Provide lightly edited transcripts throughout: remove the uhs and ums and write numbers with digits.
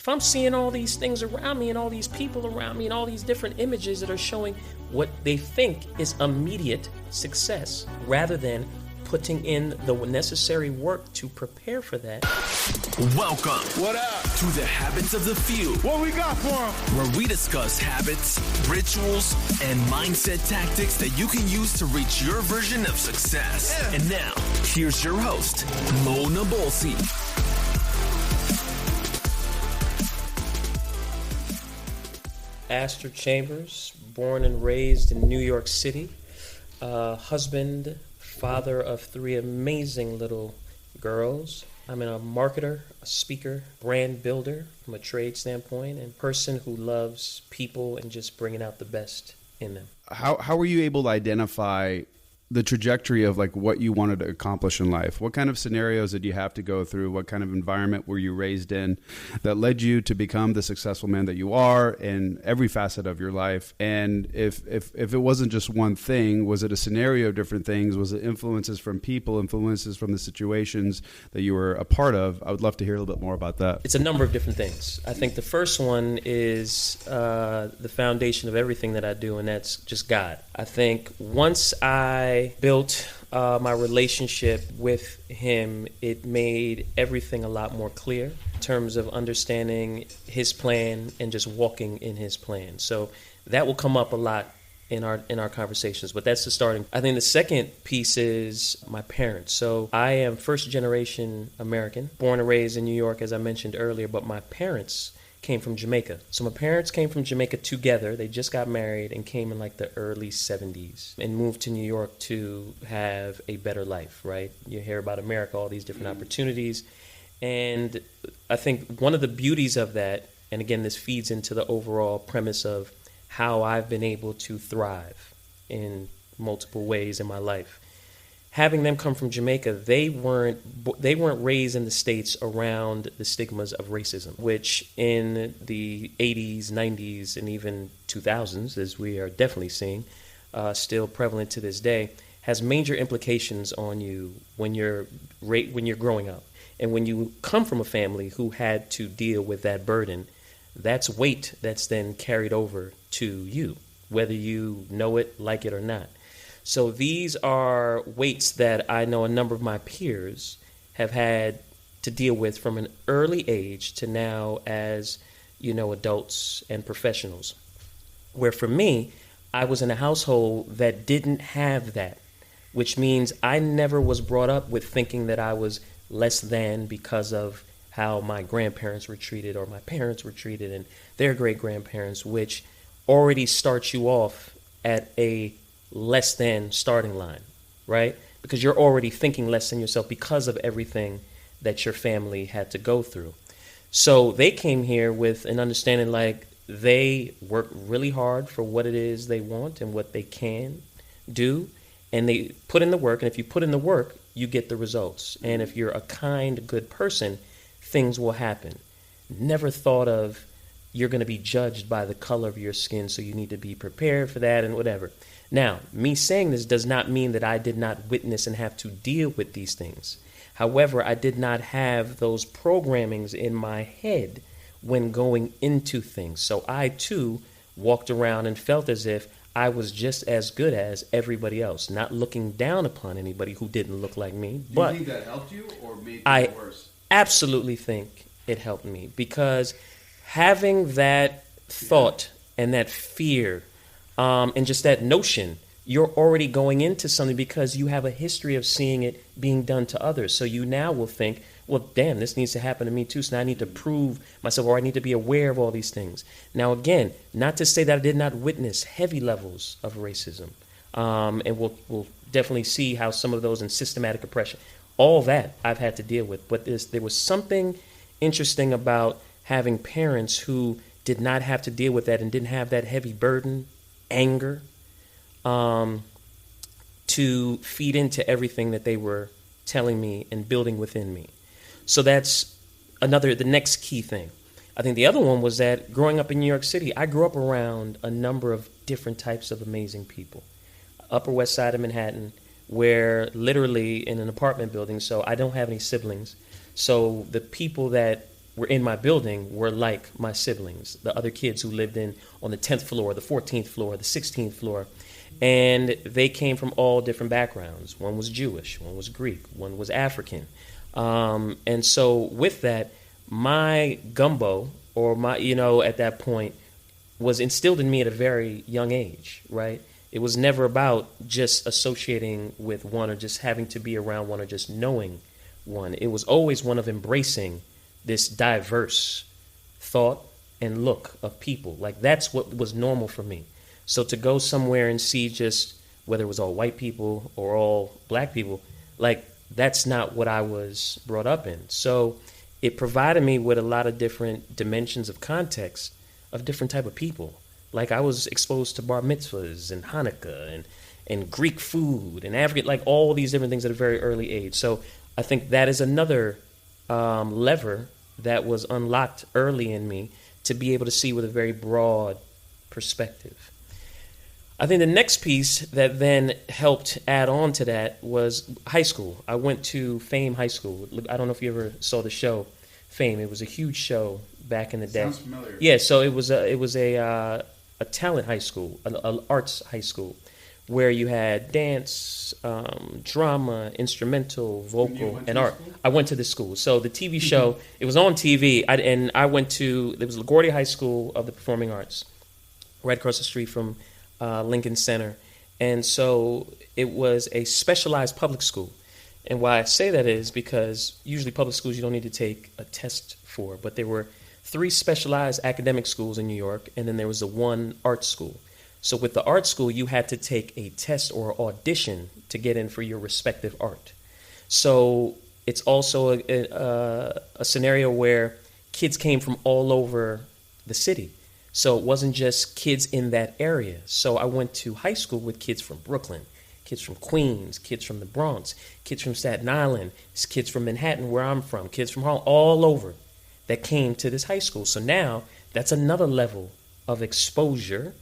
I'm seeing all these things around me and all these people around me and all these different images that are showing what they think is immediate success, rather than putting in the necessary work to prepare for that. Welcome. What up? To the Habits of the Few. What we got for them? Where we discuss habits, rituals, and mindset tactics that you can use to reach your version of success. Yeah. And now, here's your host, Mo Nabolsi. Astor Chambers, born and raised in New York City, husband, father of 3 amazing little girls. I'm a marketer, a speaker, brand builder from a trade standpoint, and person who loves people and just bringing out the best in them. How were you able to identify the trajectory of like what you wanted to accomplish in life? What kind of scenarios did you have to go through? What kind of environment were you raised in that led you to become the successful man that you are in every facet of your life? And if it wasn't just one thing, was it a scenario of different things? Was it influences from people, influences from the situations that you were a part of? I would love to hear a little bit more about that. It's a number of different things. I think the first one is the foundation of everything that I do, and that's just God. I think once I built my relationship with him, it made everything a lot more clear in terms of understanding his plan and just walking in his plan. So that will come up a lot in our conversations, but that's the starting. I think the second piece is my parents. So I am first generation American, born and raised in New York, as I mentioned earlier, but my parents came from Jamaica. So my parents came from Jamaica together. They just got married and came in like the early 70s and moved to New York to have a better life, right? You hear about America, all these different opportunities. And I think one of the beauties of that, and again, this feeds into the overall premise of how I've been able to thrive in multiple ways in my life. Having them come from Jamaica, they weren't raised in the States around the stigmas of racism, which in the 80s, 90s, and even 2000s, as we are definitely seeing, still prevalent to this day, has major implications on you when you're growing up. And when you come from a family who had to deal with that burden, that's weight that's then carried over to you, whether you know it, like it, or not. So these are weights that I know a number of my peers have had to deal with from an early age to now as, adults and professionals. Where for me, I was in a household that didn't have that, which means I never was brought up with thinking that I was less than because of how my grandparents were treated or my parents were treated and their great-grandparents, which already starts you off at a less than starting line, right? Because you're already thinking less than yourself because of everything that your family had to go through. So they came here with an understanding like they work really hard for what it is they want and what they can do, and they put in the work, and if you put in the work, you get the results. And if you're a kind, good person, things will happen. Never thought of you're going to be judged by the color of your skin, so you need to be prepared for that and whatever. Now, me saying this does not mean that I did not witness and have to deal with these things. However, I did not have those programmings in my head when going into things. So I, too, walked around and felt as if I was just as good as everybody else, not looking down upon anybody who didn't look like me. Do you think that helped you or made it worse? I absolutely think it helped me because having that thought and that fear and just that notion, you're already going into something because you have a history of seeing it being done to others. So you now will think, well, damn, this needs to happen to me too. So now I need to prove myself, or I need to be aware of all these things. Now, again, not to say that I did not witness heavy levels of racism. And we'll definitely see how some of those in systematic oppression, all that I've had to deal with. But there was something interesting about having parents who did not have to deal with that and didn't have that heavy burden, anger, to feed into everything that they were telling me and building within me. So that's the next key thing. I think the other one was that growing up in New York City, I grew up around a number of different types of amazing people. Upper West Side of Manhattan, where literally in an apartment building, so I don't have any siblings. So the people that were in my building were like my siblings, the other kids who lived on the 10th floor, the 14th floor, the 16th floor. And they came from all different backgrounds. One was Jewish, one was Greek, one was African. And so with that, my gumbo, or my, at that point, was instilled in me at a very young age, right? It was never about just associating with one or just having to be around one or just knowing one. It was always one of embracing this diverse thought and look of people. Like, that's what was normal for me. So to go somewhere and see just whether it was all white people or all black people, like, that's not what I was brought up in. So it provided me with a lot of different dimensions of context of different type of people. Like, I was exposed to bar mitzvahs and Hanukkah and Greek food and African, like all these different things at a very early age. So I think that is another lever that was unlocked early in me to be able to see with a very broad perspective. I think the next piece that then helped add on to that was high school. I went to Fame High School. I don't know if you ever saw the show Fame. It was a huge show back in the day. Sounds familiar. Yeah, so it was a talent high school, an arts high school, where you had dance, drama, instrumental, vocal, and art. I went to this school. So the TV show, it was on TV, and I went to, it was LaGuardia High School of the Performing Arts, right across the street from Lincoln Center. And so it was a specialized public school. And why I say that is because usually public schools you don't need to take a test for, but there were 3 specialized academic schools in New York, and then there was the one art school. So with the art school, you had to take a test or audition to get in for your respective art. So it's also a scenario where kids came from all over the city. So it wasn't just kids in that area. So I went to high school with kids from Brooklyn, kids from Queens, kids from the Bronx, kids from Staten Island, kids from Manhattan, where I'm from, kids from Harlem, all over that came to this high school. So now that's another level of exposure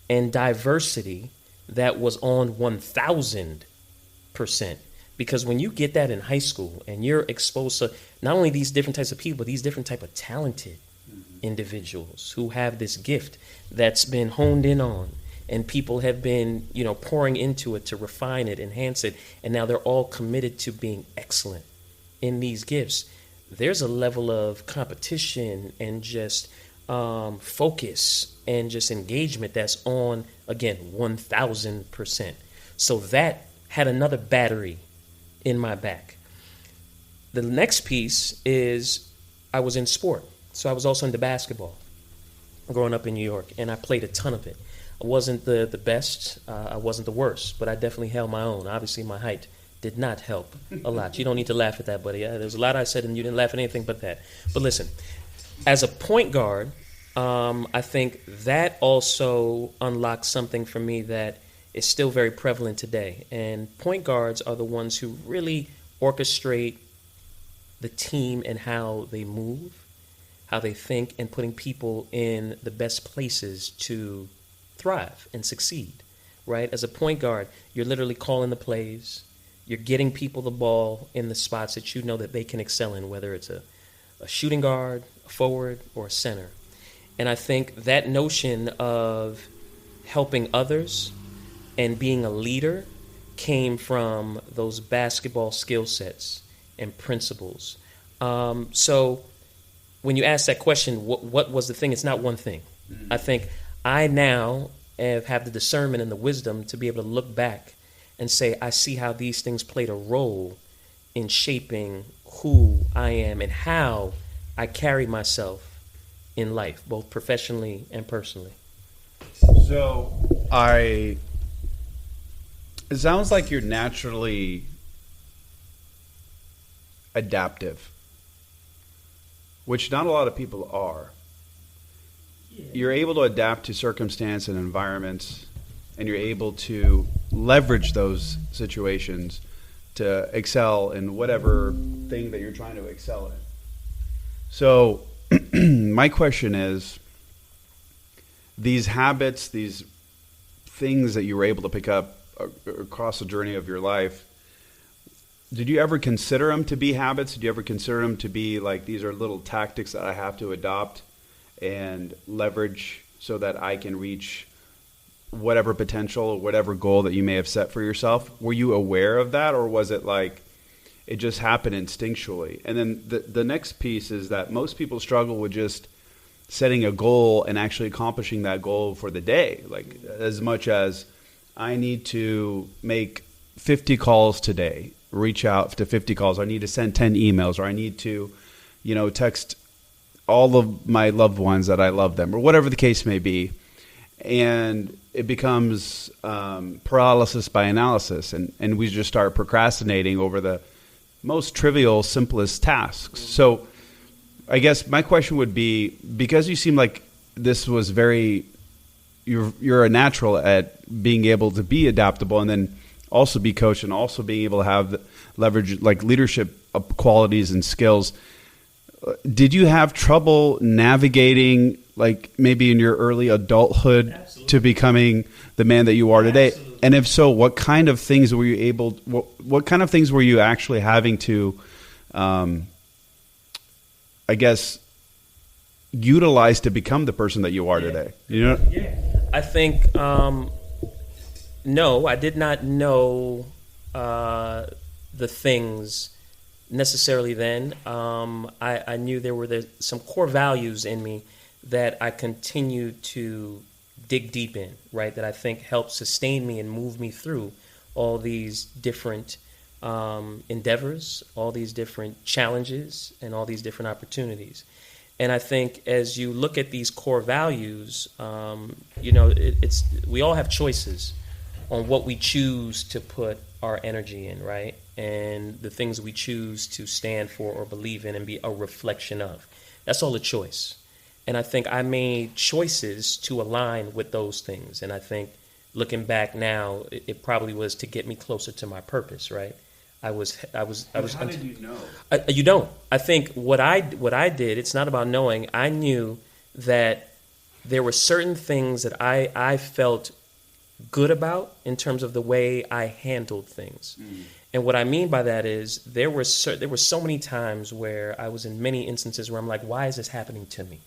and diversity that was on 1,000%. Because when you get that in high school and you're exposed to not only these different types of people, but these different type of talented individuals who have this gift that's been honed in on, and people have been, pouring into it to refine it, enhance it, and now they're all committed to being excellent in these gifts. There's a level of competition and just focus and just engagement that's on, again, 1,000%. So that had another battery in my back. The next piece is I was in sport. So I was also into basketball growing up in New York, and I played a ton of it. I wasn't the best, I wasn't the worst, but I definitely held my own. Obviously, my height did not help a lot. You don't need to laugh at that, buddy. There's a lot I said, and you didn't laugh at anything but that. But listen, as a point guard, I think that also unlocked something for me that is still very prevalent today. And point guards are the ones who really orchestrate the team and how they move, how they think, and putting people in the best places to thrive and succeed, right? As a point guard, you're literally calling the plays. You're getting people the ball in the spots that you know that they can excel in, whether it's a shooting guard, a forward, or a center. And I think that notion of helping others and being a leader came from those basketball skill sets and principles. So when you ask that question, what was the thing? It's not one thing. I think I now have the discernment and the wisdom to be able to look back and say, I see how these things played a role in shaping who I am and how I carry myself in life, both professionally and personally. So it sounds like you're naturally adaptive, which not a lot of people are. You're able to adapt to circumstance and environments, and you're able to leverage those situations to excel in whatever thing that you're trying to excel in. So my question is, these habits, these things that you were able to pick up across the journey of your life, did you ever consider them to be habits? Did you ever consider them to be like, these are little tactics that I have to adopt and leverage so that I can reach whatever potential or whatever goal that you may have set for yourself? Were you aware of that, or was it like it just happened instinctually? And then the next piece is that most people struggle with just setting a goal and actually accomplishing that goal for the day. Like, as much as I need to make 50 calls today, reach out to 50 calls, I need to send 10 emails, or I need to, text all of my loved ones that I love them, or whatever the case may be. And it becomes paralysis by analysis, and we just start procrastinating over the most trivial, simplest tasks. So I guess my question would be, because you seem like this was you're a natural at being able to be adaptable and then also be coached and also being able to have leverage like leadership qualities and skills. Did you have trouble navigating, like maybe in your early adulthood, Absolutely. To becoming the man that you are today? Absolutely. And if so, what kind of things were you what kind of things were you actually having to, I guess, utilize to become the person that you are today? Yeah. I think, no, I did not know the things necessarily then. I knew there were some core values in me that I continue to dig deep in, right? That I think help sustain me and move me through all these different endeavors, all these different challenges, and all these different opportunities. And I think as you look at these core values, we all have choices on what we choose to put our energy in, right? And the things we choose to stand for or believe in and be a reflection of. That's all a choice. And I think I made choices to align with those things. And I think looking back now, it probably was to get me closer to my purpose, right? I was. How did you know? You don't. I think what I did, it's not about knowing. I knew that there were certain things that I felt good about in terms of the way I handled things. Mm. And what I mean by that is there were so many times where I was in many instances where I'm like, why is this happening to me?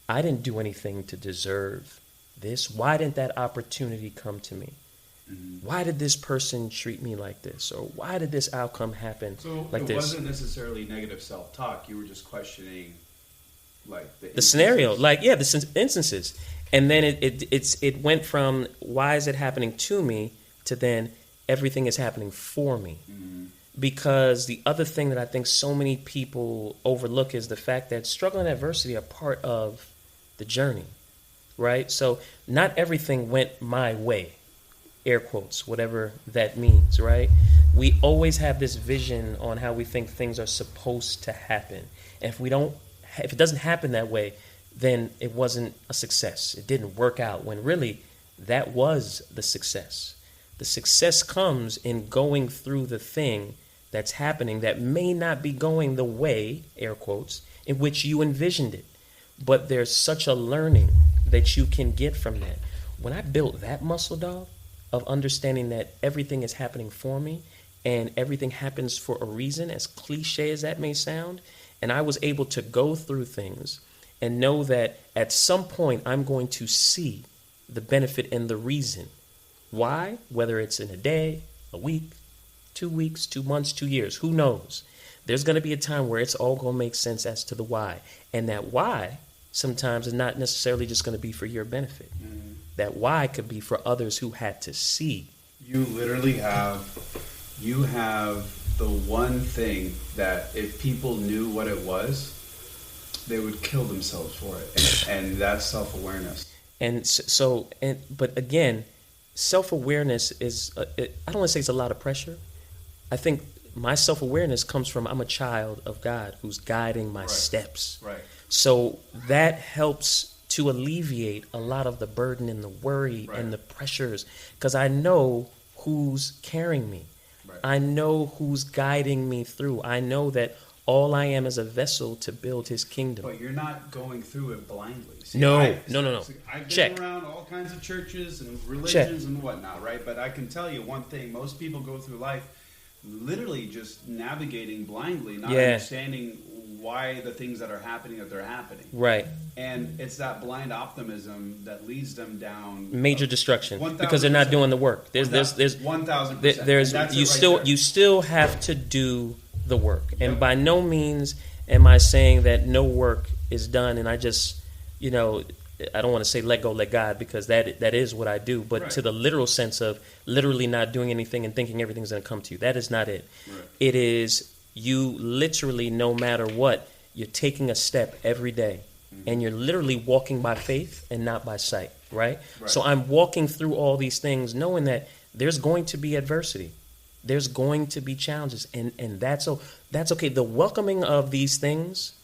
I didn't do anything to deserve this. Why didn't that opportunity come to me? Mm-hmm. Why did this person treat me like this? Or why did this outcome happen like this? So it wasn't necessarily negative self-talk. You were just questioning like the scenario, the instances. And then it went from why is it happening to me to then everything is happening for me. Mm-hmm. Because the other thing that I think so many people overlook is the fact that struggle and adversity are part of the journey, right? So not everything went my way, air quotes, whatever that means, right? We always have this vision on how we think things are supposed to happen. And if it doesn't happen that way, then it wasn't a success. It didn't work out, when really that was the success. The success comes in going through the thing that's happening that may not be going the way, air quotes, in which you envisioned it. But there's such a learning that you can get from that. When I built that muscle, dog, of understanding that everything is happening for me and everything happens for a reason, as cliche as that may sound, and I was able to go through things and know that at some point I'm going to see the benefit and the reason. Why? Whether it's in a day, a week, 2 weeks, 2 months, 2 years, who knows? There's going to be a time where it's all going to make sense as to the why. And that why sometimes is not necessarily just going to be for your benefit. Mm. That why could be for others who had to see. You literally have the one thing that if people knew what it was, they would kill themselves for it. And that's self-awareness. And so, but again, self-awareness is, I don't want to say it's a lot of pressure. I think my self-awareness comes from I'm a child of God who's guiding my steps. Right. So that helps to alleviate a lot of the burden and the worry and the pressures, because I know who's carrying me. Right. I know who's guiding me through. I know that all I am is a vessel to build his kingdom. But you're not going through it blindly. See, no. I've been around all kinds of churches and religions and whatnot, right? But I can tell you one thing. Most people go through life literally just navigating blindly, not understanding why the things that are happening that they're happening. Right. And it's that blind optimism that leads them down major destruction 1,000%. Because they're not doing the work. There's 1,000%. There's you still have to do the work. And by no means am I saying that no work is done and I just, I don't want to say let go, let God, because that is what I do. But to the literal sense of literally not doing anything and thinking everything's going to come to you, that is not it. Right. It is you literally, no matter what, you're taking a step every day. And you're literally walking by faith and not by sight, right? So I'm walking through all these things knowing that there's going to be adversity. There's going to be challenges. And that's okay. The welcoming of these things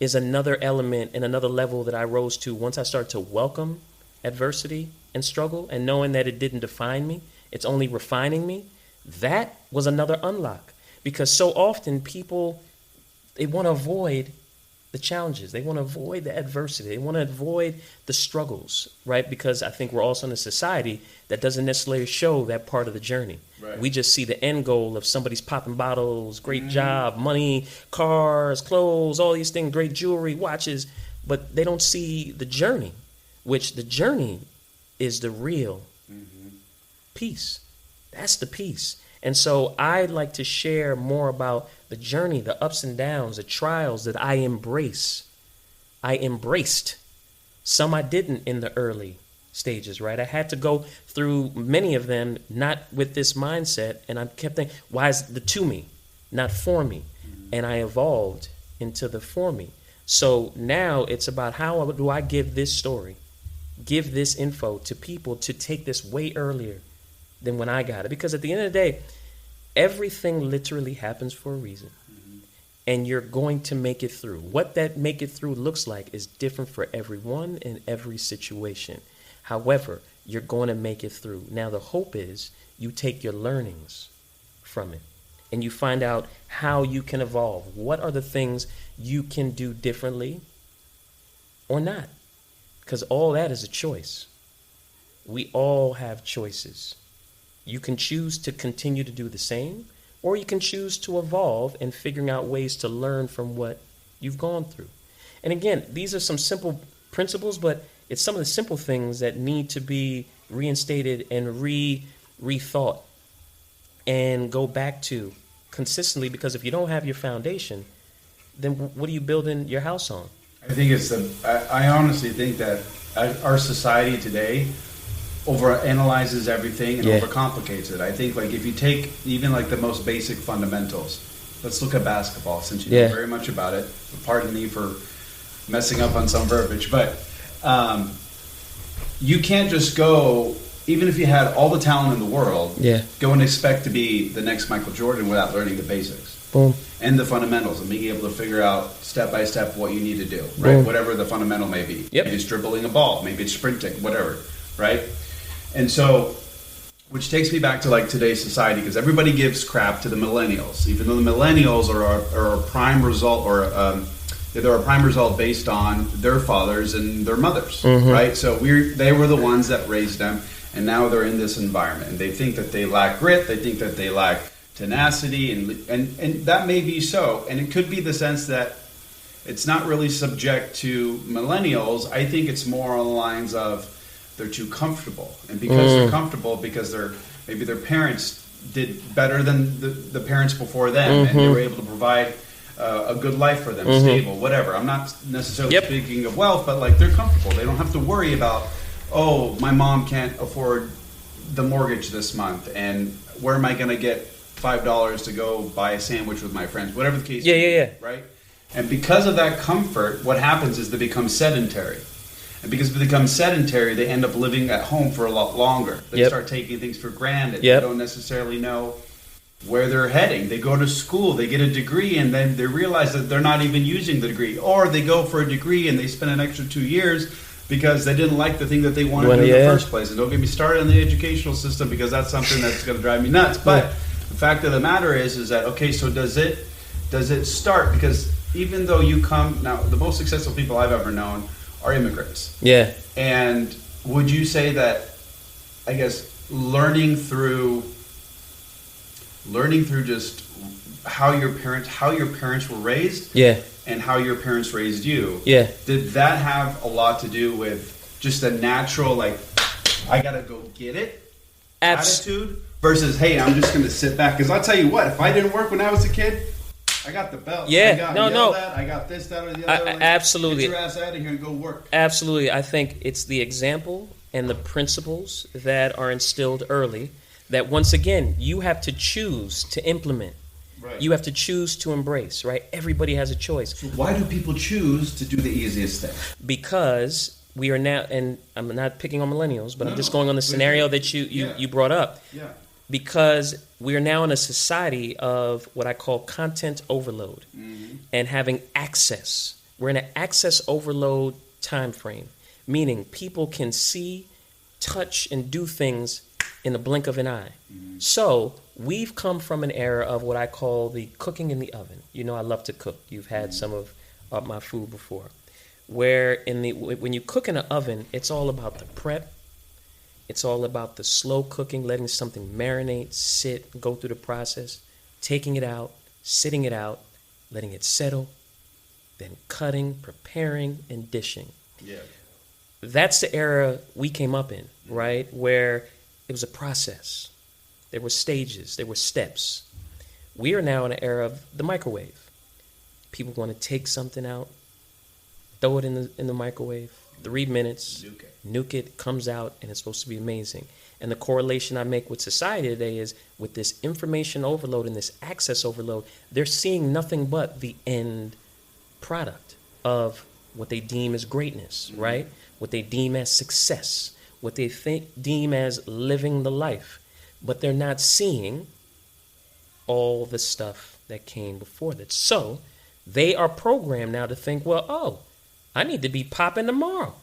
is another element and another level that I rose to once I started to welcome adversity and struggle and knowing that it didn't define me. It's only refining me. That was another unlock. Because so often people, they want to avoid the challenges. They want to avoid the adversity. They want to avoid the struggles, right? Because I think we're also in a society that doesn't necessarily show that part of the journey. Right. We just see the end goal of somebody's popping bottles, great job, money, cars, clothes, all these things, great jewelry, watches, but they don't see the journey, which the journey is the real peace. That's the peace. And so I'd like to share more about the journey, the ups and downs, the trials that I embrace. I embraced. Some I didn't in the early stages, right? I had to go through many of them, not with this mindset. And I kept thinking, why is the to me, not for me? And I evolved into the for me. So now it's about how do I give this story, give this info to people to take this way earlier than when I got it. Because at the end of the day, everything literally happens for a reason. And you're going to make it through. What that make it through looks like is different for everyone in every situation. However, you're going to make it through. Now, the hope is you take your learnings from it and you find out how you can evolve. What are the things you can do differently or not? Because all that is a choice. We all have choices. You can choose to continue to do the same, or you can choose to evolve and figuring out ways to learn from what you've gone through. And again, these are some simple principles, but it's some of the simple things that need to be reinstated and rethought and go back to consistently, because if you don't have your foundation, then what are you building your house on? I think I honestly think that our society today overanalyzes everything and overcomplicates it. I think if you take even the most basic fundamentals, let's look at basketball since you know very much about it. Pardon me for messing up on some verbiage, but you can't just go, even if you had all the talent in the world, go and expect to be the next Michael Jordan without learning the basics. Boom. And the fundamentals and being able to figure out step by step what you need to do, right? Boom. Whatever the fundamental may be. Maybe it's dribbling a ball, maybe it's sprinting, whatever, right? And so, which takes me back to today's society, because everybody gives crap to the millennials, even though the millennials are a prime result, or they're a prime result based on their fathers and their mothers, right? So they were the ones that raised them, and now they're in this environment, and they think that they lack grit, they think that they lack tenacity, and that may be so, and it could be the sense that it's not really subject to millennials. I think it's more on the lines of they're too comfortable, and because they're comfortable, because maybe their parents did better than the parents before them, and they were able to provide a good life for them, stable, whatever. I'm not necessarily speaking of wealth, but they're comfortable. They don't have to worry about, oh, my mom can't afford the mortgage this month, and where am I going to get $5 to go buy a sandwich with my friends, whatever the case may be, right? And because of that comfort, what happens is they become sedentary. And because they become sedentary, they end up living at home for a lot longer. They start taking things for granted. They don't necessarily know where they're heading. They go to school, they get a degree, and then they realize that they're not even using the degree. Or they go for a degree and they spend an extra 2 years because they didn't like the thing that they wanted to do in the first place. And don't get me started on the educational system, because that's something that's going to drive me nuts. But the fact of the matter is that, okay, so does it start? Because even though you come, now the most successful people I've ever known are immigrants. Yeah. And would you say that, I guess, learning through learning through just how your parents were raised, and how your parents raised you. Yeah. Did that have a lot to do with just a natural, like, I gotta go get it attitude versus, hey, I'm just gonna sit back? Because I'll tell you what, if I didn't work when I was a kid, I got the belt. Yeah, I got yelled at, I got this, that, or the other. Absolutely. Get your ass out of here and go work. Absolutely. I think it's the example and the principles that are instilled early that, once again, you have to choose to implement. Right. You have to choose to embrace, right? Everybody has a choice. So why do people choose to do the easiest thing? Because we are now, and I'm not picking on millennials, but I'm just going on the scenario that you brought up. Yeah. Because we are now in a society of what I call content overload, and having access. We're in an access overload time frame, meaning people can see, touch, and do things in the blink of an eye. So we've come from an era of what I call the cooking in the oven. You know, I love to cook. You've had some of my food before. Where when you cook in an oven, it's all about the prep. It's all about the slow cooking, letting something marinate, sit, go through the process, taking it out, sitting it out, letting it settle, then cutting, preparing, and dishing. Yeah. That's the era we came up in, right? Where it was a process. There were stages. There were steps. We are now in an era of the microwave. People want to take something out, throw it in the microwave, 3 minutes, nuke it, comes out, and it's supposed to be amazing. And the correlation I make with society today is with this information overload and this access overload, they're seeing nothing but the end product of what they deem as greatness, right? What they deem as success, what they deem as living the life. But they're not seeing all the stuff that came before that. So they are programmed now to think, well, I need to be popping tomorrow.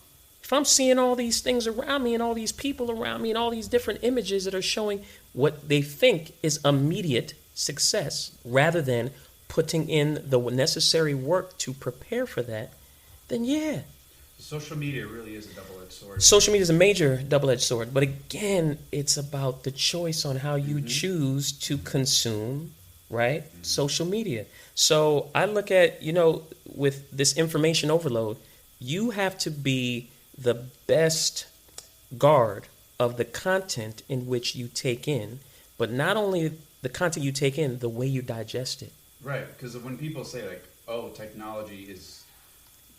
If I'm seeing all these things around me and all these people around me and all these different images that are showing what they think is immediate success rather than putting in the necessary work to prepare for that, then yeah. Social media really is a double-edged sword. Social media is a major double-edged sword. But again, it's about the choice on how you choose to consume, right? Social media. So I look at, with this information overload, you have to be the best guard of the content in which you take in, but not only the content you take in, the way you digest it. Right, because when people say like, oh, technology is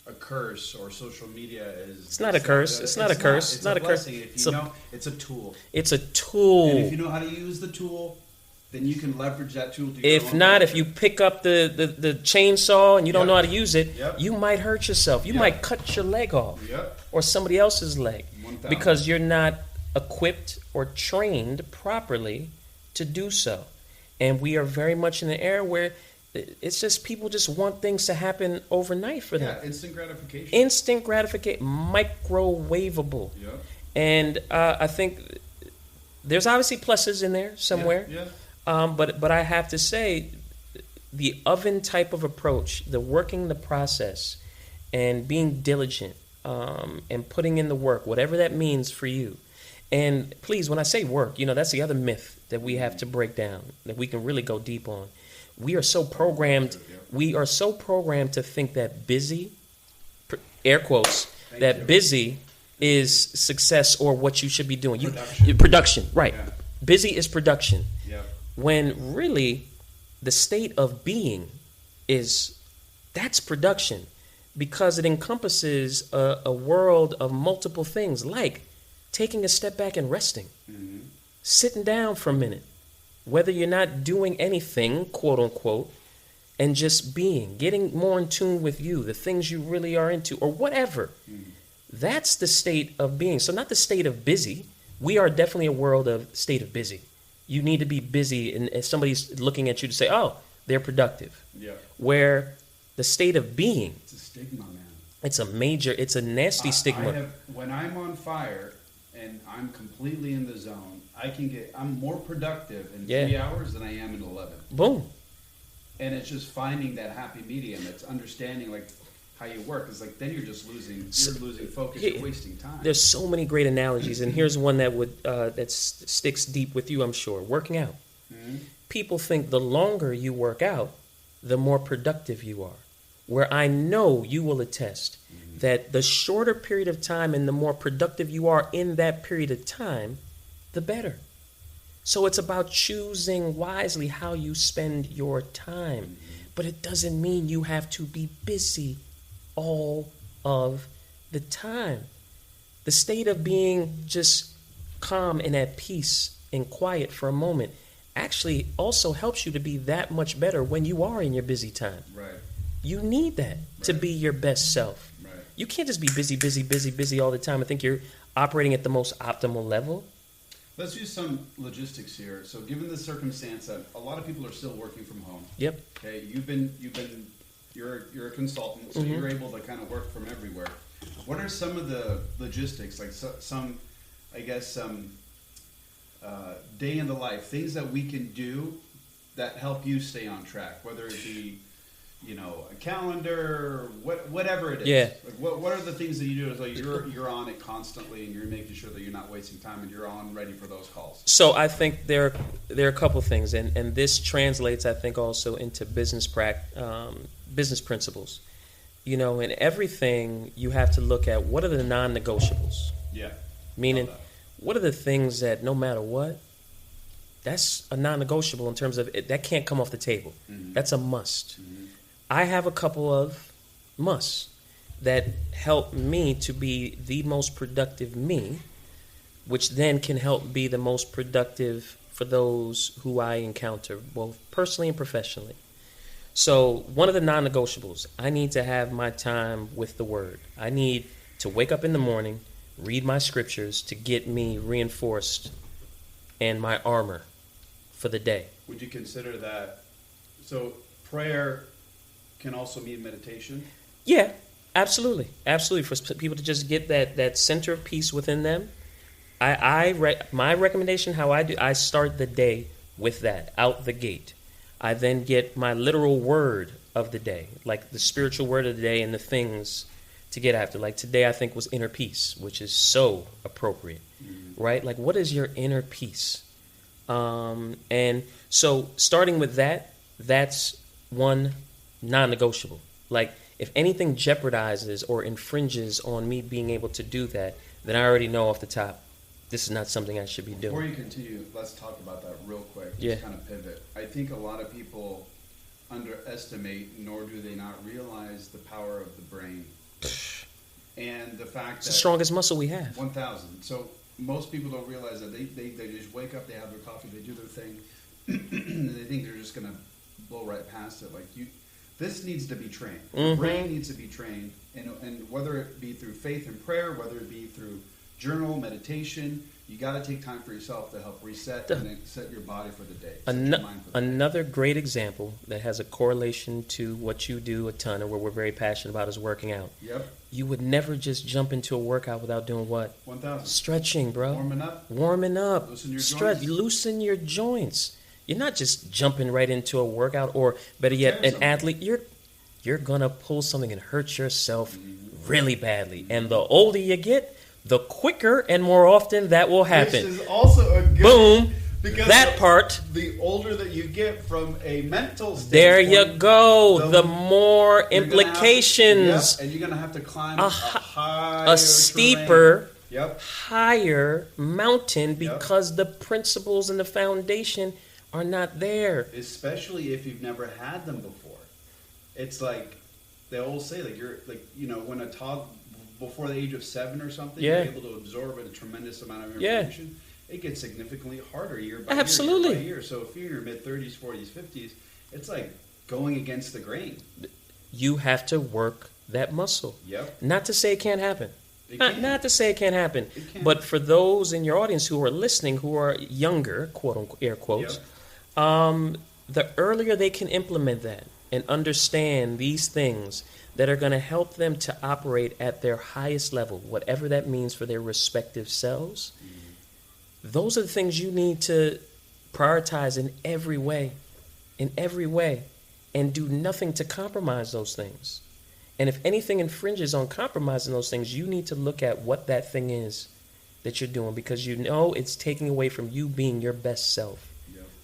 a curse or social media is... It's not a curse. It's not a curse. It's not a curse. It's a tool. It's a tool. And if you know how to use the tool, then you can leverage that tool to your If not, if you pick up the chainsaw and you don't know how to use it, you might hurt yourself. You might cut your leg off or somebody else's leg 1,000. Because you're not equipped or trained properly to do so. And we are very much in an era where it's just people just want things to happen overnight for them. Yeah, instant gratification. Instant gratification, microwavable. Yeah. And I think there's obviously pluses in there somewhere. Yeah. But I have to say, the oven type of approach, the working the process, and being diligent, and putting in the work, whatever that means for you. And please, when I say work, that's the other myth that we have to break down, that we can really go deep on. We are so programmed. We are so programmed to think that busy, air quotes, busy is success or what you should be doing. Production, right? Yeah. Busy is production. Yeah. When really, the state of being that's production, because it encompasses a world of multiple things, like taking a step back and resting, sitting down for a minute, whether you're not doing anything, quote unquote, and just being, getting more in tune with you, the things you really are into, or whatever. That's the state of being. So not the state of busy. We are definitely a world of state of busy. You need to be busy, and if somebody's looking at you to say, oh, they're productive. Yeah. Where the state of being, it's a stigma, man. It's a nasty stigma. When I'm on fire and I'm completely in the zone, I'm more productive in 3 hours than I am in 11. Boom. And it's just finding that happy medium. It's understanding like how you work. It's like then you're just losing focus. You're wasting time. There's so many great analogies, and here's one that sticks deep with you, I'm sure. Working out. people think the longer you work out, the more productive you are. Where I know you will attest that the shorter period of time and the more productive you are in that period of time, the better. So it's about choosing wisely how you spend your time. But it doesn't mean you have to be busy all of the time. The state of being just calm and at peace and quiet for a moment actually also helps you to be that much better when you are in your busy time. Right. You need that to be your best self. Right. You can't just be busy all the time. I think you're operating at the most optimal level. Let's use some logistics here. So, given the circumstance that a lot of people are still working from home. Yep. Okay, you're a consultant, so you're able to kind of work from everywhere. What are some of the logistics, like some day in the life things that we can do that help you stay on track? Whether it be, a calendar, whatever it is. Yeah. Like what are the things that you do? Like you're on it constantly, and you're making sure that you're not wasting time, and you're on ready for those calls. So I think there are a couple things, and this translates, I think, also into business principles. In everything you have to look at what are the non-negotiables. Yeah. Meaning, what are the things that no matter what, that's a non-negotiable in terms of it, that can't come off the table. Mm-hmm. That's a must. Mm-hmm. I have a couple of musts that help me to be the most productive me, which then can help be the most productive for those who I encounter, both personally and professionally. So one of the non-negotiables, I need to have my time with the Word. I need to wake up in the morning, read my scriptures to get me reinforced and my armor for the day. Would you consider that? So prayer can also mean meditation? Yeah, absolutely. Absolutely. For people to just get that center of peace within them. My recommendation, how I start the day with that, out the gate. I then get my literal word of the day, like the spiritual word of the day and the things to get after. Like today I think was inner peace, which is so appropriate, right? Like what is your inner peace? And so starting with that's one non-negotiable. Like if anything jeopardizes or infringes on me being able to do that, then I already know off the top, this is not something I should be doing. Before you continue, let's talk about that real quick. Just kind of pivot. I think a lot of people underestimate, nor do they not realize the power of the brain. And the fact it's the strongest muscle we have. 1,000. So most people don't realize that they just wake up, they have their coffee, they do their thing, and they think they're just going to blow right past it. This needs to be trained. The brain needs to be trained, and whether it be through faith and prayer, whether it be through journal, meditation, you got to take time for yourself to help reset and then set your body for the day. Another great example that has a correlation to what you do a ton, and what we're very passionate about, is working out. Yep. You would never just jump into a workout without doing what? 1,000. Stretching, bro. Warming up. Loosen your joints. Loosen your joints. You're not just jumping right into a workout, or better yet, an athlete. You're gonna pull something and hurt yourself really badly. And the older you get, the quicker and more often that will happen. This is also a good... Boom. Because that part. The older that you get from a mental standpoint... There you go. The more implications. And you're going to have to climb a steeper, higher mountain because the principles and the foundation are not there. Especially if you've never had them before. It's like, they all say, when a toddler... before the age of 7 or something, you're able to absorb a tremendous amount of information. It gets significantly harder year by year. So if you're in your mid-30s, 40s, 50s, it's like going against the grain. You have to work that muscle. Yep. Not to say it can't happen. Not to say it can't happen. But for those in your audience who are listening, who are younger, quote unquote, air quotes, the earlier they can implement that and understand these things that are going to help them to operate at their highest level, whatever that means for their respective selves. Those are the things you need to prioritize in every way, and do nothing to compromise those things. And if anything infringes on compromising those things, you need to look at what that thing is that you're doing, because you know it's taking away from you being your best self.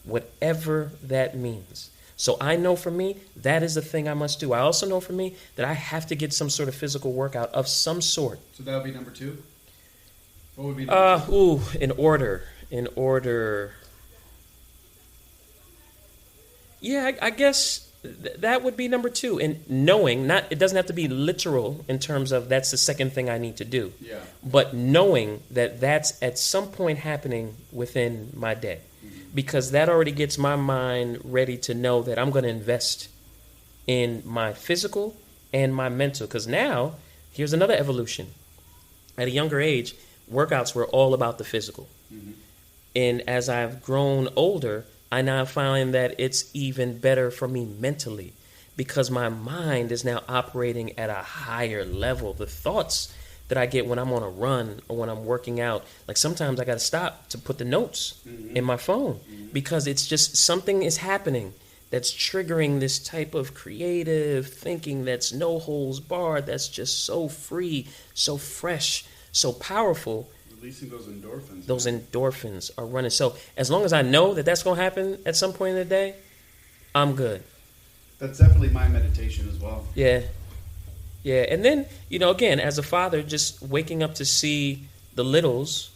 whatever that means. So I know for me, that is the thing I must do. I also know for me that I have to get some sort of physical workout of some sort. So that would be number 2? What would be number 2? In order. Yeah, I guess that would be number 2. And knowing, it doesn't have to be literal in terms of that's the second thing I need to do. Yeah. But knowing that that's at some point happening within my day. Because that already gets my mind ready to know that I'm going to invest in my physical and my mental. Because now, here's another evolution. At a younger age, workouts were all about the physical. And as I've grown older, I now find that it's even better for me mentally. Because my mind is now operating at a higher level. The thoughts that I get when I'm on a run or when I'm working out, like sometimes I got to stop to put the notes in my phone because it's just something is happening that's triggering this type of creative thinking that's no holds barred, that's just so free, so fresh, so powerful. Releasing those endorphins. Those endorphins are running. So as long as I know that that's going to happen at some point in the day, I'm good. That's definitely my meditation as well. Yeah. Yeah, and then, again, as a father, just waking up to see the littles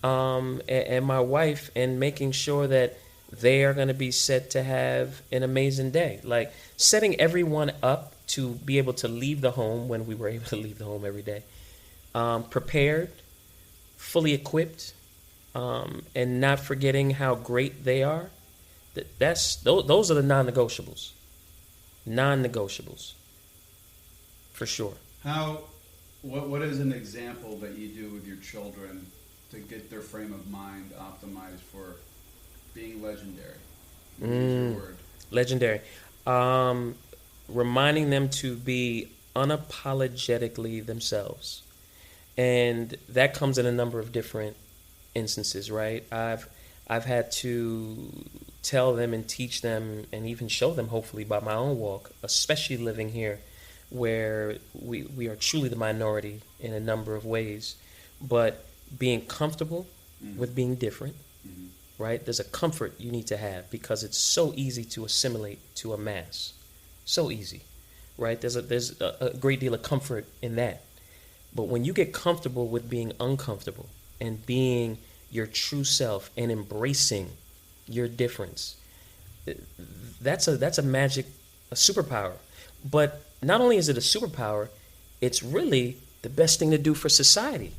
and my wife and making sure that they are going to be set to have an amazing day. Like setting everyone up to be able to leave the home when we were able to leave the home every day. Prepared, fully equipped, and not forgetting how great they are. Those are the non-negotiables. Non-negotiables. For sure. What is an example that you do with your children to get their frame of mind optimized for being legendary? Use your word. Legendary. Reminding them to be unapologetically themselves. And that comes in a number of different instances, right? I've had to tell them and teach them and even show them, hopefully, by my own walk, especially living here, where we are truly the minority in a number of ways, but being comfortable with being different, right? There's a comfort you need to have because it's so easy to assimilate to a mass. So easy, right? There's a great deal of comfort in that. But when you get comfortable with being uncomfortable and being your true self and embracing your difference, that's a magic, a superpower. But not only is it a superpower, it's really the best thing to do for society.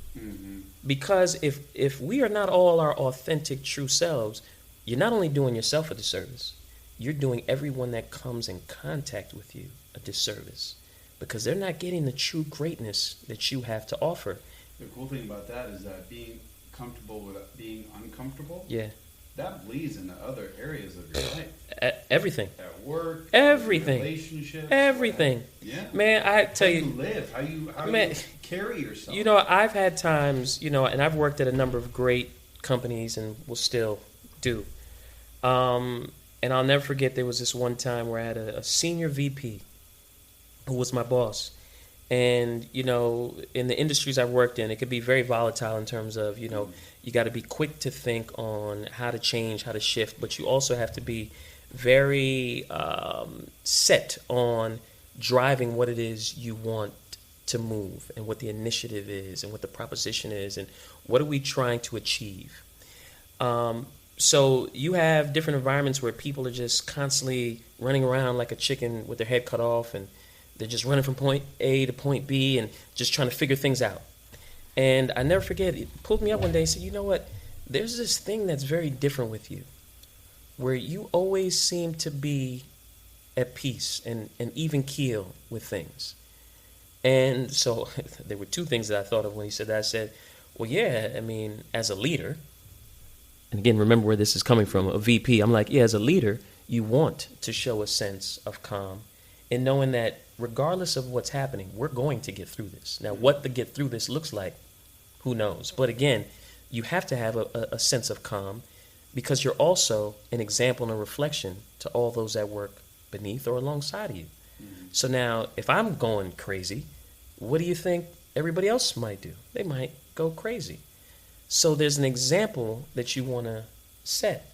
Because if we are not all our authentic, true selves, you're not only doing yourself a disservice, you're doing everyone that comes in contact with you a disservice. Because they're not getting the true greatness that you have to offer. The cool thing about that is that being comfortable with being uncomfortable, that bleeds into other areas of your life. Everything. At work. Everything. Relationships. everything. Yeah. Man, I tell you. How you live, how man, you carry yourself. I've had times, and I've worked at a number of great companies and will still do. And I'll never forget there was this one time where I had a senior VP who was my boss. And, in the industries I've worked in, it could be very volatile in terms of, you got to be quick to think on how to change, how to shift, but you also have to be very set on driving what it is you want to move and what the initiative is and what the proposition is and what are we trying to achieve. So you have different environments where people are just constantly running around like a chicken with their head cut off, and they're just running from point A to point B and just trying to figure things out. And I never forget, it pulled me up one day and said, you know what, there's this thing that's very different with you, where you always seem to be at peace and even keel with things. And so there were two things that I thought of when he said that. I said, well, yeah, as a leader, and again, remember where this is coming from, a VP, I'm like, yeah, as a leader, you want to show a sense of calm and knowing that regardless of what's happening, we're going to get through this. Now, what the get through this looks like, who knows? But again, you have to have a sense of calm because you're also an example and a reflection to all those that work beneath or alongside of you. So now, if I'm going crazy, what do you think everybody else might do? They might go crazy. So there's an example that you want to set.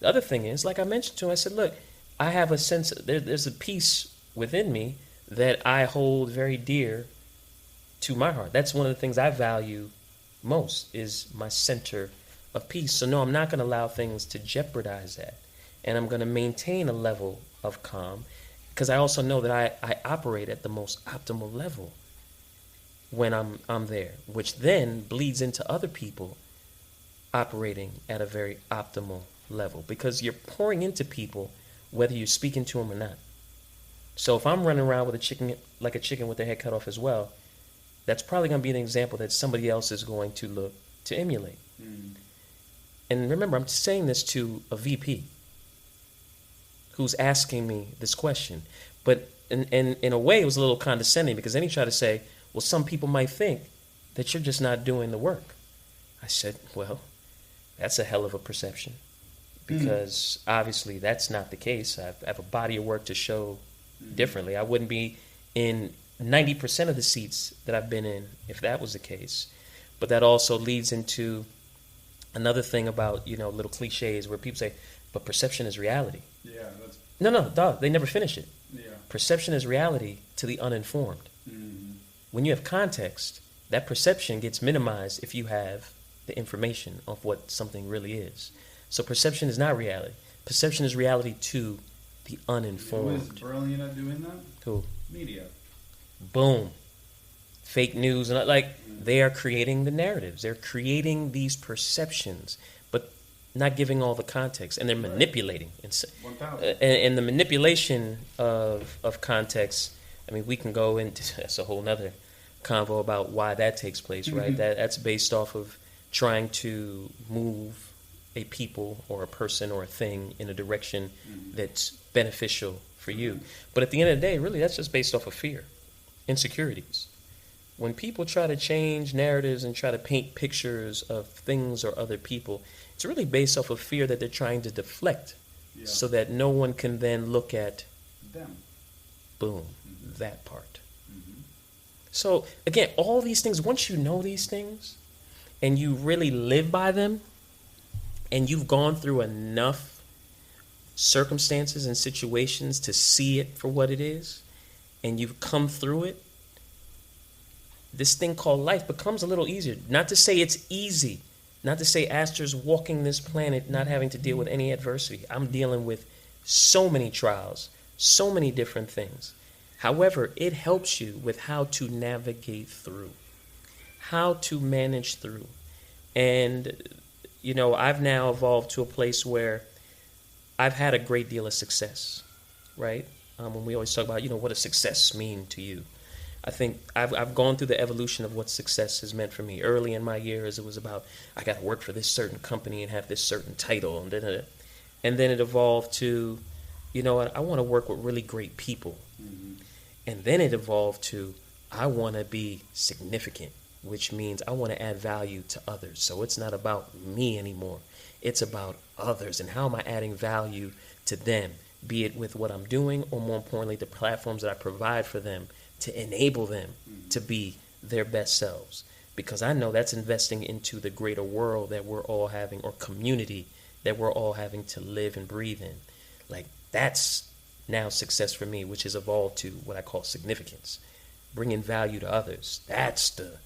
The other thing is, like I mentioned to him, I said, look, I have a sense, there's a piece within me that I hold very dear to my heart. That's one of the things I value most, is my center of peace. So no, I'm not going to allow things to jeopardize that. And I'm going to maintain a level of calm, because I also know that I operate at the most optimal level when I'm there, which then bleeds into other people operating at a very optimal level, because you're pouring into people whether you're speaking to them or not. So if I'm running around with a chicken with their head cut off as well, that's probably going to be an example that somebody else is going to look to emulate. And remember, I'm saying this to a VP who's asking me this question. But in a way, it was a little condescending, because then he tried to say, well, some people might think that you're just not doing the work. I said, well, that's a hell of a perception, because obviously that's not the case. I have a body of work to show differently. I wouldn't be in 90% of the seats that I've been in if that was the case. But that also leads into another thing about, little cliches where people say, but perception is reality. Yeah. That's... No, dog, they never finish it. Yeah. Perception is reality to the uninformed. When you have context, that perception gets minimized if you have the information of what something really is. So perception is not reality. Perception is reality to the uninformed. Who is brilliant at doing that? Who? Media. Boom. Fake news. And they are creating the narratives. They're creating these perceptions, but not giving all the context. And they're manipulating. 1,000. And the manipulation of context, I mean, we can go into, that's a whole nother convo about why that takes place, right? That's based off of trying to move a people or a person or a thing in a direction that's beneficial for you. But at the end of the day, really, that's just based off of fear, insecurities. When people try to change narratives and try to paint pictures of things or other people, it's really based off of fear that they're trying to deflect, so that no one can then look at them. Boom, that part. So again, all these things, once you know these things and you really live by them, and you've gone through enough circumstances and situations to see it for what it is, and you've come through it, this thing called life becomes a little easier. Not to say it's easy, not to say Astor's walking this planet not having to deal with any adversity. I'm dealing with so many trials, so many different things. However, it helps you with how to navigate through, how to manage through. And I've now evolved to a place where I've had a great deal of success, right? When we always talk about, what does success mean to you? I think I've gone through the evolution of what success has meant for me. Early in my years, it was about, I got to work for this certain company and have this certain title. And then it evolved to, I want to work with really great people. And then it evolved to, I want to be significant, which means I want to add value to others. So it's not about me anymore. It's about others, and how am I adding value to them, be it with what I'm doing, or more importantly, the platforms that I provide for them to enable them to be their best selves. Because I know that's investing into the greater world that we're all having, or community that we're all having to live and breathe in. That's now success for me, which has evolved to what I call significance, bringing value to others. That's the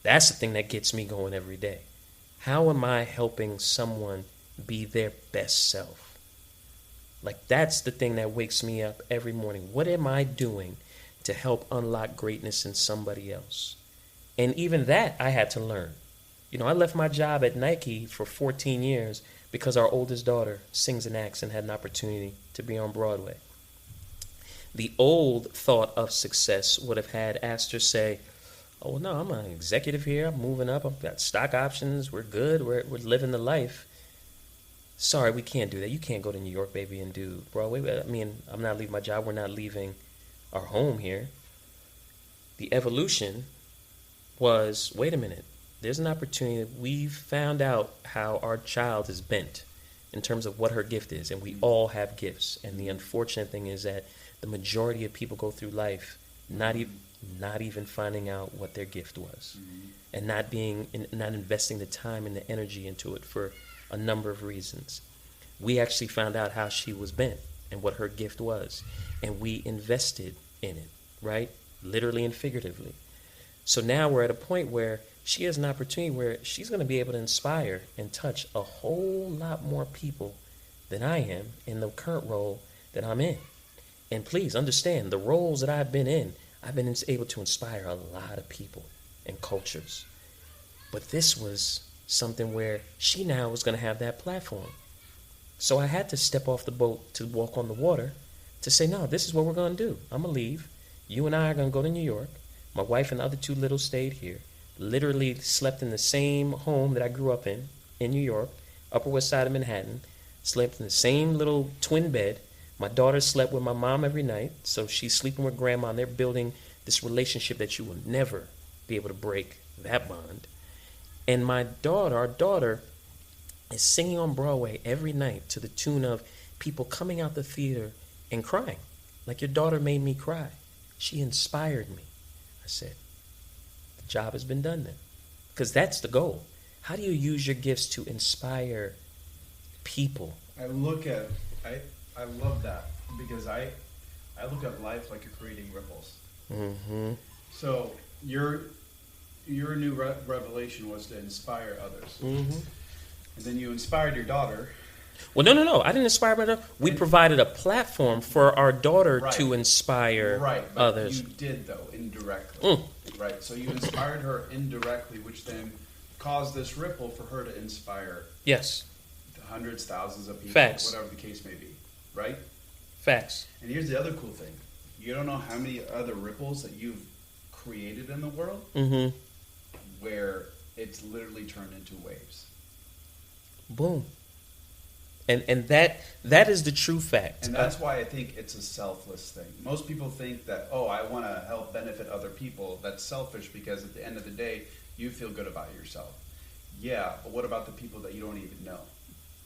thing that gets me going every day. How am I helping someone be their best self? That's the thing that wakes me up every morning. What am I doing to help unlock greatness in somebody else? And even that I had to learn. I left my job at Nike for 14 years because our oldest daughter sings and acts and had an opportunity to be on Broadway. The old thought of success would have had Astor say, oh, well, no, I'm an executive here. I'm moving up. I've got stock options. We're good. We're living the life. Sorry, we can't do that. You can't go to New York, baby, and do Broadway. I mean, I'm not leaving my job. We're not leaving our home here. The evolution was, wait a minute. There's an opportunity. We've found out how our child is bent in terms of what her gift is, and we all have gifts. And the unfortunate thing is that the majority of people go through life not even finding out what their gift was, and not investing the time and the energy into it for a number of reasons. we actually found out how she was bent and what her gift was. And we invested in it, right? Literally and figuratively. So now we're at a point where she has an opportunity where she's going to be able to inspire and touch a whole lot more people than I am in the current role that I'm in. And please understand, the roles that I've been able to inspire a lot of people and cultures. But this was something where she now was going to have that platform. So I had to step off the boat to walk on the water to say, no, this is what we're going to do. I'm going to leave. You and I are going to go to New York. My wife and the other two little stayed here. Literally slept in the same home that I grew up in New York, Upper West Side of Manhattan. Slept in the same little twin bed. My daughter slept with my mom every night, so she's sleeping with grandma, and they're building this relationship that you will never be able to break that bond. And my daughter, our daughter, is singing on Broadway every night to the tune of people coming out the theater and crying. Like, your daughter made me cry. She inspired me. I said, the job has been done then. Because that's the goal. How do you use your gifts to inspire people? I love that, because I look at life like you're creating ripples. Mm-hmm. So your new revelation was to inspire others. Mm-hmm. And then you inspired your daughter. Well, no. I didn't inspire my daughter. We provided a platform for our daughter to inspire others. You did, though, indirectly. Right. So you inspired her indirectly, which then caused this ripple for her to inspire. Yes. Hundreds, thousands of people, Facts. Whatever the case may be. Right? Facts. And here's the other cool thing. You don't know how many other ripples that you've created in the world where it's literally turned into waves. Boom. And that is the true fact. And that's why I think it's a selfless thing. Most people think that, I want to help benefit other people. That's selfish, because at the end of the day, you feel good about yourself. Yeah, but what about the people that you don't even know?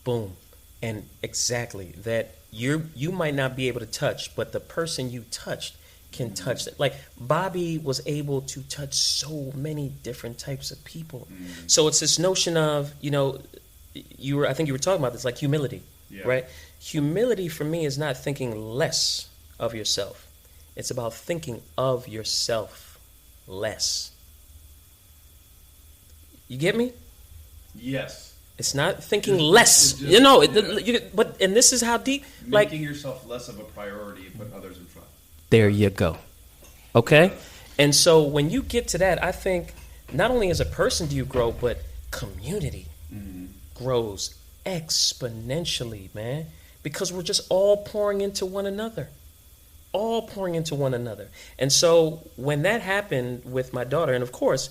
Boom. And exactly that you might not be able to touch, but the person you touched can touch it. Like, Bobby was able to touch so many different types of people. So it's this notion of, I think you were talking about this, like humility, right? Humility for me is not thinking less of yourself. It's about thinking of yourself less. You get me? Yes. It's not thinking less, but this is how deep, making yourself less of a priority and put others in front. There you go. Okay? And so when you get to that, I think not only as a person do you grow, but community grows exponentially, man, because we're just all pouring into one another. And so when that happened with my daughter, and of course,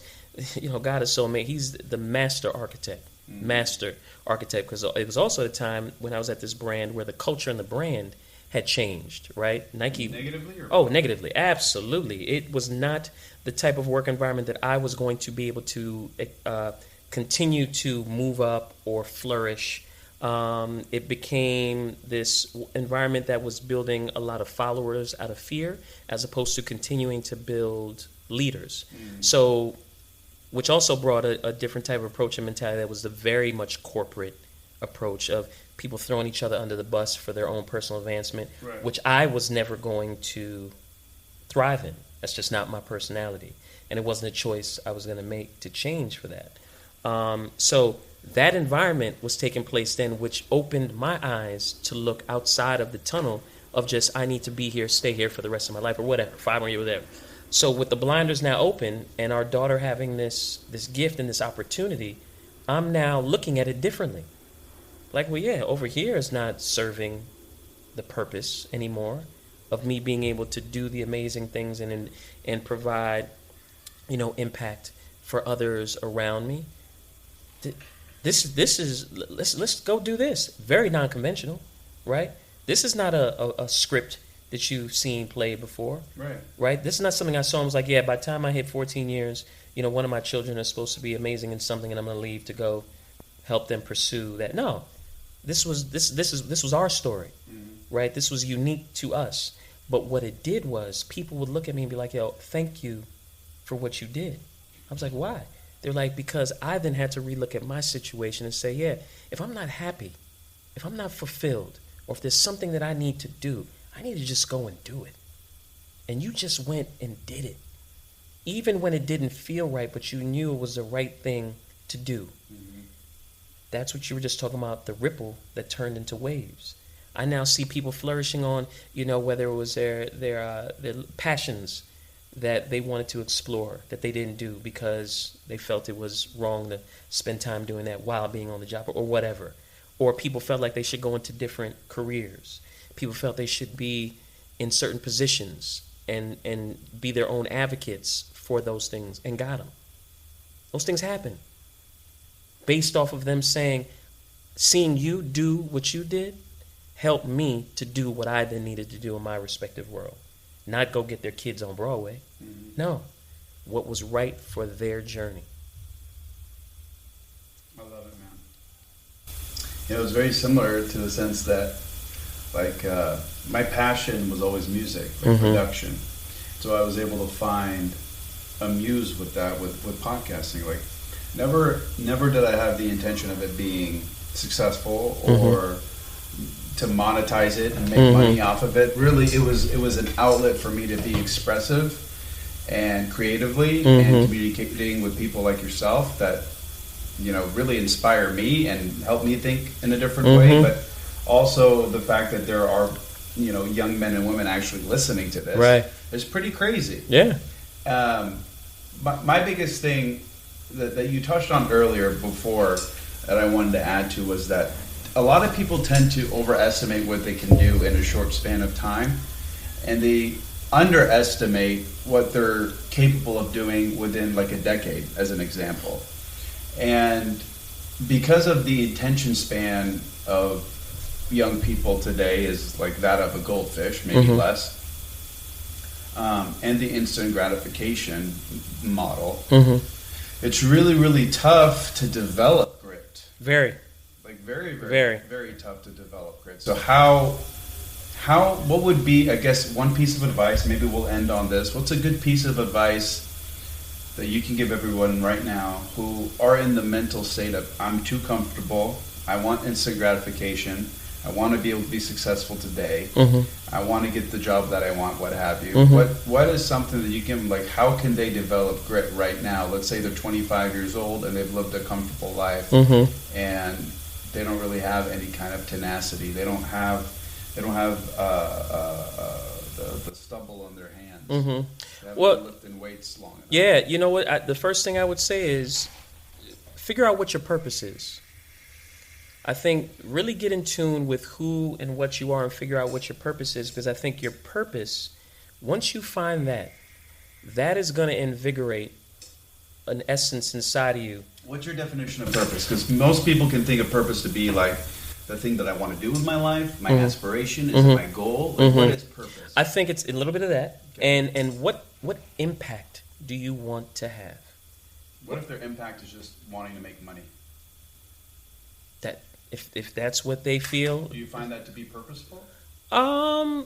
God is so amazing. He's the master architect, because it was also a time when I was at this brand where the culture and the brand had changed, right? Nike. Negatively? Negatively. Absolutely. It was not the type of work environment that I was going to be able to continue to move up or flourish. It became this environment that was building a lot of followers out of fear, as opposed to continuing to build leaders. So, which also brought a different type of approach and mentality that was the very much corporate approach of people throwing each other under the bus for their own personal advancement, which I was never going to thrive in. That's just not my personality. And it wasn't a choice I was going to make to change for that. So that environment was taking place then, which opened my eyes to look outside of the tunnel of just, I need to be here, stay here for the rest of my life, or whatever, 5 more years, whatever. So with the blinders now open and our daughter having this gift and this opportunity, I'm now looking at it differently. Like, over here is not serving the purpose anymore of me being able to do the amazing things and provide, impact for others around me. Let's go do this. Very non-conventional, right? This is not a script that you've seen played before. Right? This is not something I saw and was like, by the time I hit 14 years, one of my children is supposed to be amazing in something and I'm going to leave to go help them pursue that. No. This was our story. Right? This was unique to us. But what it did was people would look at me and be like, thank you for what you did. I was like, why? They're like, because I then had to relook at my situation and say, if I'm not happy if I'm not fulfilled, or if there's something that I need to do, I need to just go and do it. And you just went and did it. Even when it didn't feel right, but you knew it was the right thing to do. Mm-hmm. That's what you were just talking about, the ripple that turned into waves. I now see people flourishing on, whether it was their passions that they wanted to explore that they didn't do because they felt it was wrong to spend time doing that while being on the job or whatever. Or people felt like they should go into different careers. People felt they should be in certain positions and be their own advocates for those things and got them. Those things happen based off of them seeing you do what you did helped me to do what I then needed to do in my respective world. Not go get their kids on Broadway. Mm-hmm. No. What was right for their journey. I love it, man. It was very similar to the sense that, my passion was always music, production. So I was able to find a muse with that, with podcasting. Never did I have the intention of it being successful or to monetize it and make money off of it. Really, it was an outlet for me to be expressive and creatively and communicating with people like yourself that, really inspire me and help me think in a different way. But also the fact that there are, young men and women actually listening to this is pretty crazy. Yeah. My biggest thing that you touched on earlier before that I wanted to add to was that a lot of people tend to overestimate what they can do in a short span of time, and they underestimate what they're capable of doing within a decade, as an example. And because of the attention span of young people today is that of a goldfish, maybe less, and the instant gratification model, it's really, really tough to develop grit. Very. Very tough to develop grit. So what would be, I guess, one piece of advice, maybe we'll end on this, what's a good piece of advice that you can give everyone right now who are in the mental state of, I'm too comfortable, I want instant gratification, I want to be able to be successful today, I want to get the job that I want, what have you. What is something that you give them, how can they develop grit right now? Let's say they're 25 years old and they've lived a comfortable life and they don't really have any kind of tenacity. They don't have the stubble on their hands. They haven't been lifting weights long enough. Yeah, you know what? The first thing I would say is figure out what your purpose is. I think really get in tune with who and what you are and figure out what your purpose is, because I think your purpose, once you find that is going to invigorate an essence inside of you. What's your definition of purpose? Because most people can think of purpose to be the thing that I want to do with my life, my aspiration, is my goal. What is purpose? I think it's a little bit of that. Okay. And what impact do you want to have? What if their impact is just wanting to make money? That if that's what they feel. Do you find that to be purposeful? I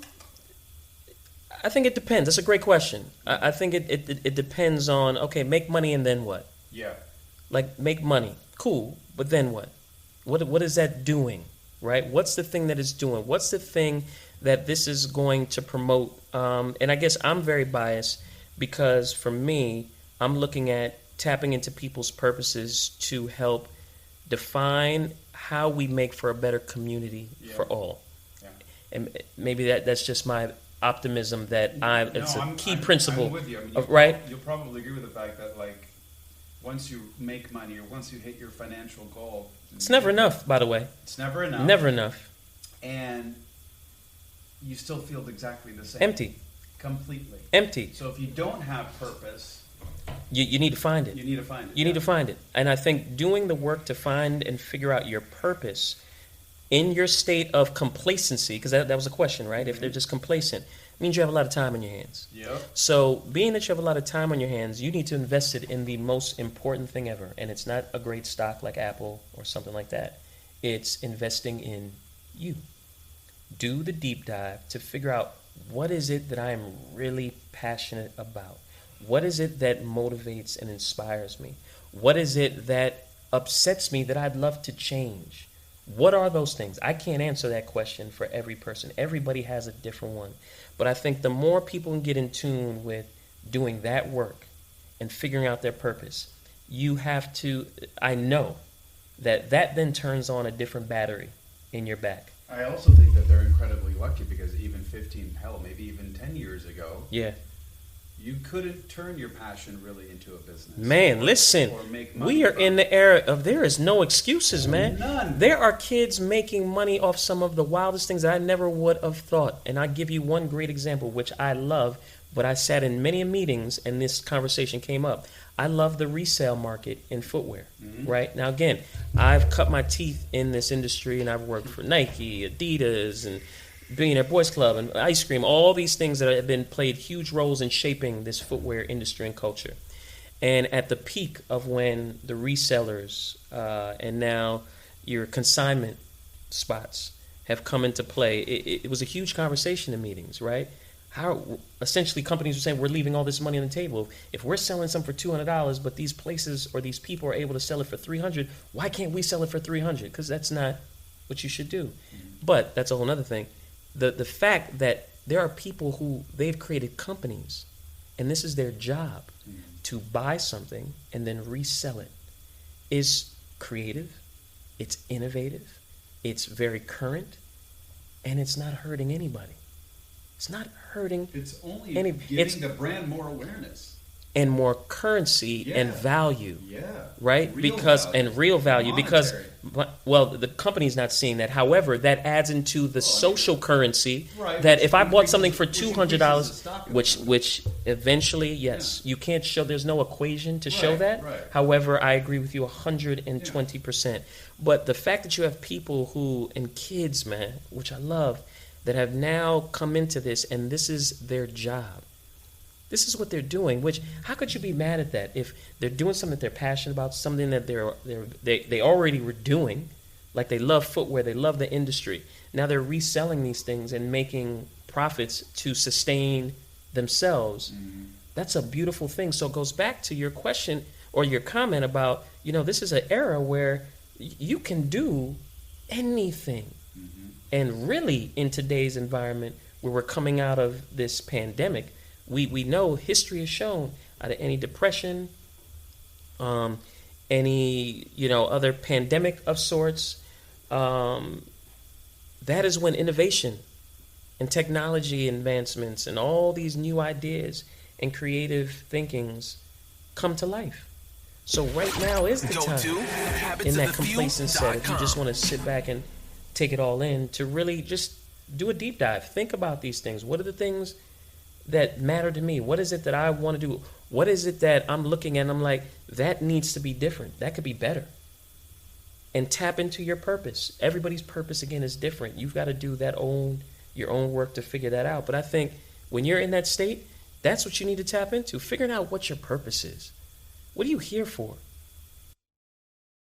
think it depends. That's a great question. I think it depends on, okay, make money and then what? Yeah. Make money. Cool. But then what? What is that doing? Right? What's the thing that it's doing? What's the thing that this is going to promote? And I guess I'm very biased because for me, I'm looking at tapping into people's purposes to help define how we make for a better community for all. Yeah. And maybe that's just my optimism that it's a key principle. I'm with you. Right? You'll probably agree with the fact that once you make money or once you hit your financial goal, it's never enough, by the way. It's never enough. Never enough. And you still feel exactly the same. Empty. Completely. Empty. So if you don't have purpose, you need to find it. You need to find it. You need to find it. And I think doing the work to find and figure out your purpose in your state of complacency, because that was a question, right? If they're just complacent, it means you have a lot of time on your hands. Yep. So being that you have a lot of time on your hands, you need to invest it in the most important thing ever. And it's not a great stock like Apple or something like that. It's investing in you. Do the deep dive to figure out what is it that I am really passionate about. What is it that motivates and inspires me? What is it that upsets me that I'd love to change? What are those things? I can't answer that question for every person. Everybody has a different one. But I think the more people can get in tune with doing that work and figuring out their purpose, you have to, I know that then turns on a different battery in your back. I also think that they're incredibly lucky because even 15, hell, maybe even 10 years ago, yeah, you couldn't turn your passion really into a business. Man, listen, we are in the era of there is no excuses, man. None. There are kids making money off some of the wildest things that I never would have thought. And I give you one great example, which I love, but I sat in many meetings and this conversation came up. I love the resale market in footwear, right? Now, again, I've cut my teeth in this industry and I've worked for Nike, Adidas, and Billionaire Boys Club and Ice Cream, all these things that have been played huge roles in shaping this footwear industry and culture. And at the peak of when the resellers and now your consignment spots have come into play, it was a huge conversation in meetings, right? How essentially companies were saying we're leaving all this money on the table. If we're selling some for $200, but these places or these people are able to sell it for $300, why can't we sell it for $300? Because that's not what you should do. But that's a whole other thing. The fact that there are people who they've created companies and this is their job to buy something and then resell it is creative, it's innovative, it's very current, and it's not hurting anybody. It's not hurting. It's only giving the brand more awareness. And more currency and value. Yeah. Right? Real value. Because, well, the company's not seeing that. However, that adds into the social currency that if I bought something for $200, which eventually, yes, you can't show, there's no equation to show that. Right. However, I agree with you 120%. But the fact that you have people who, and kids, man, which I love, that have now come into this and this is their job. This is what they're doing, which, how could you be mad at that? If they're doing something that they're passionate about, something that they already were doing, like they love footwear, they love the industry. Now they're reselling these things and making profits to sustain themselves. That's a beautiful thing. So it goes back to your question or your comment about, this is an era where you can do anything. And really, in today's environment, where we're coming out of this pandemic, we know history has shown out of any depression, any other pandemic of sorts, that is when innovation and technology advancements and all these new ideas and creative thinkings come to life. So right now is the time in that complacent set. If you just want to sit back and take it all in, to really just do a deep dive. Think about these things. What are the things that matter to me? What is it that I want to do? What is it that I'm looking at and I'm like, that needs to be different. That could be better. And tap into your purpose. Everybody's purpose, again, is different. You've got to do your own work to figure that out. But I think when you're in that state, that's what you need to tap into. Figuring out what your purpose is. What are you here for?